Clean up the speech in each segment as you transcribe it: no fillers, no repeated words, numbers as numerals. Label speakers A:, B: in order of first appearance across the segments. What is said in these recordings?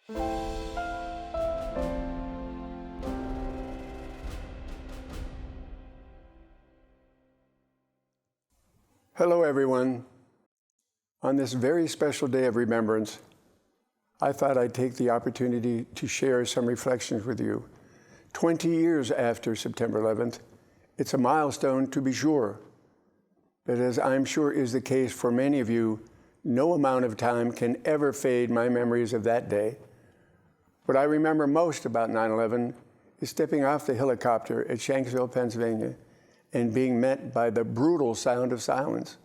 A: Hello, everyone. On this very special day of remembrance, I thought I'd take the opportunity to share some reflections with you. 20 years after September 11th, it's a milestone to be sure. But as I'm sure is the case for many of you, no amount of time can ever fade my memories of that day. What I remember most about 9/11 is stepping off the helicopter at Shanksville, Pennsylvania, and being met by the brutal sound of silence.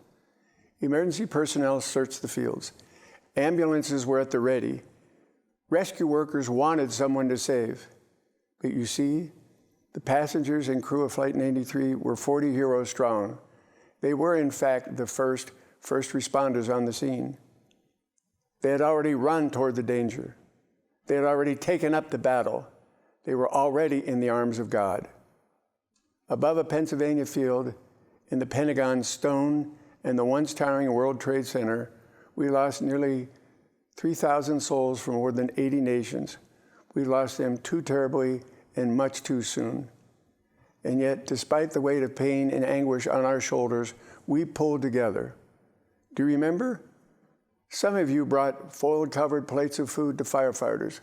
A: Emergency personnel searched the fields. Ambulances were at the ready. Rescue workers wanted someone to save. But you see, the passengers and crew of Flight 93 were 40 heroes strong. They were, in fact, the first responders on the scene. They had already run toward the danger. They had already taken up the battle. They were already in the arms of God. Above a Pennsylvania field, in the Pentagon Stone and the once towering World Trade Center, we lost nearly 3,000 souls from more than 80 nations. We lost them too terribly and much too soon. And yet, despite the weight of pain and anguish on our shoulders, we pulled together. Do you remember? Some of you brought foil-covered plates of food to firefighters.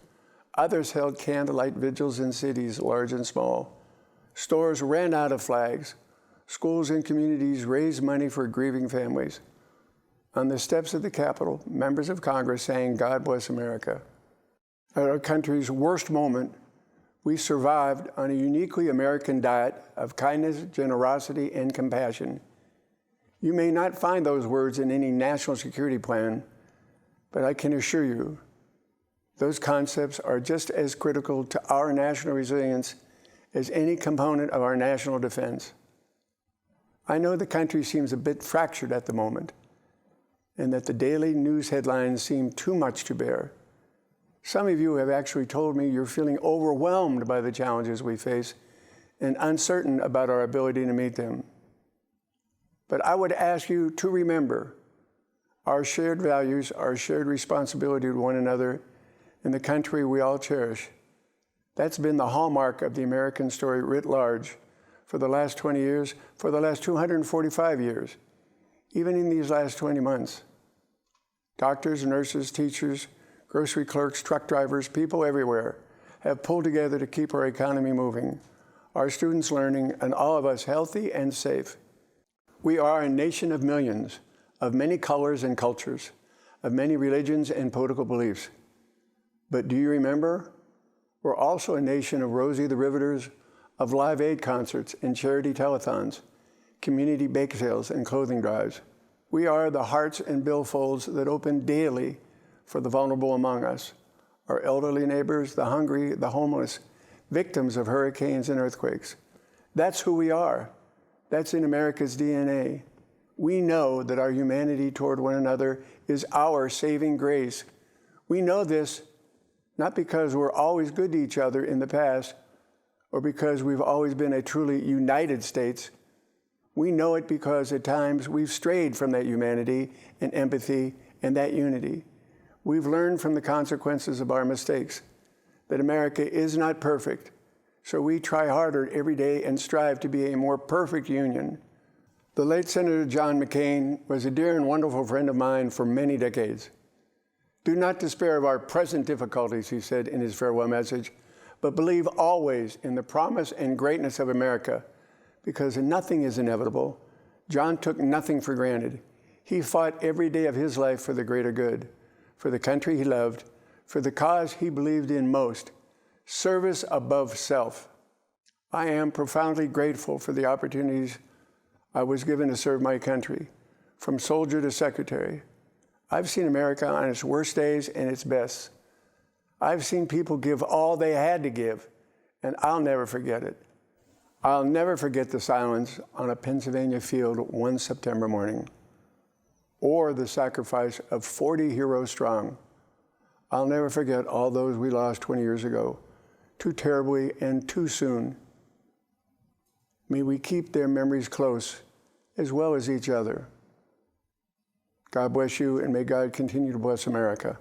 A: Others held candlelight vigils in cities, large and small. Stores ran out of flags. Schools and communities raised money for grieving families. On the steps of the Capitol, members of Congress sang, "God Bless America." At our country's worst moment, we survived on a uniquely American diet of kindness, generosity, and compassion. You may not find those words in any national security plan, but I can assure you, those concepts are just as critical to our national resilience as any component of our national defense. I know the country seems a bit fractured at the moment, and that the daily news headlines seem too much to bear. Some of you have actually told me you're feeling overwhelmed by the challenges we face and uncertain about our ability to meet them. But I would ask you to remember our shared values, our shared responsibility to one another, and the country we all cherish. That's been the hallmark of the American story writ large for the last 20 years, for the last 245 years, even in these last 20 months. Doctors, nurses, teachers, grocery clerks, truck drivers, people everywhere have pulled together to keep our economy moving, our students learning, and all of us healthy and safe. We are a nation of millions, of many colors and cultures, of many religions and political beliefs. But do you remember? We're also a nation of Rosie the Riveters, of Live Aid concerts and charity telethons, community bake sales and clothing drives. We are the hearts and billfolds that open daily for the vulnerable among us, our elderly neighbors, the hungry, the homeless, victims of hurricanes and earthquakes. That's who we are. That's in America's DNA. We know that our humanity toward one another is our saving grace. We know this not because we're always good to each other in the past or because we've always been a truly united states. We know it because at times we've strayed from that humanity and empathy and that unity. We've learned from the consequences of our mistakes that America is not perfect, so we try harder every day and strive to be a more perfect union. The late Senator John McCain was a dear and wonderful friend of mine for many decades. "Do not despair of our present difficulties," he said in his farewell message, "but believe always in the promise and greatness of America, because nothing is inevitable. John took nothing for granted. He fought every day of his life for the greater good, for the country he loved, for the cause he believed in most, service above self." I am profoundly grateful for the opportunities I was given to serve my country, from soldier to secretary. I've seen America on its worst days and its best. I've seen people give all they had to give, and I'll never forget it. I'll never forget the silence on a Pennsylvania field one September morning, or the sacrifice of 40 heroes strong. I'll never forget all those we lost 20 years ago, too terribly and too soon. May we keep their memories close, as well as each other. God bless you, and may God continue to bless America.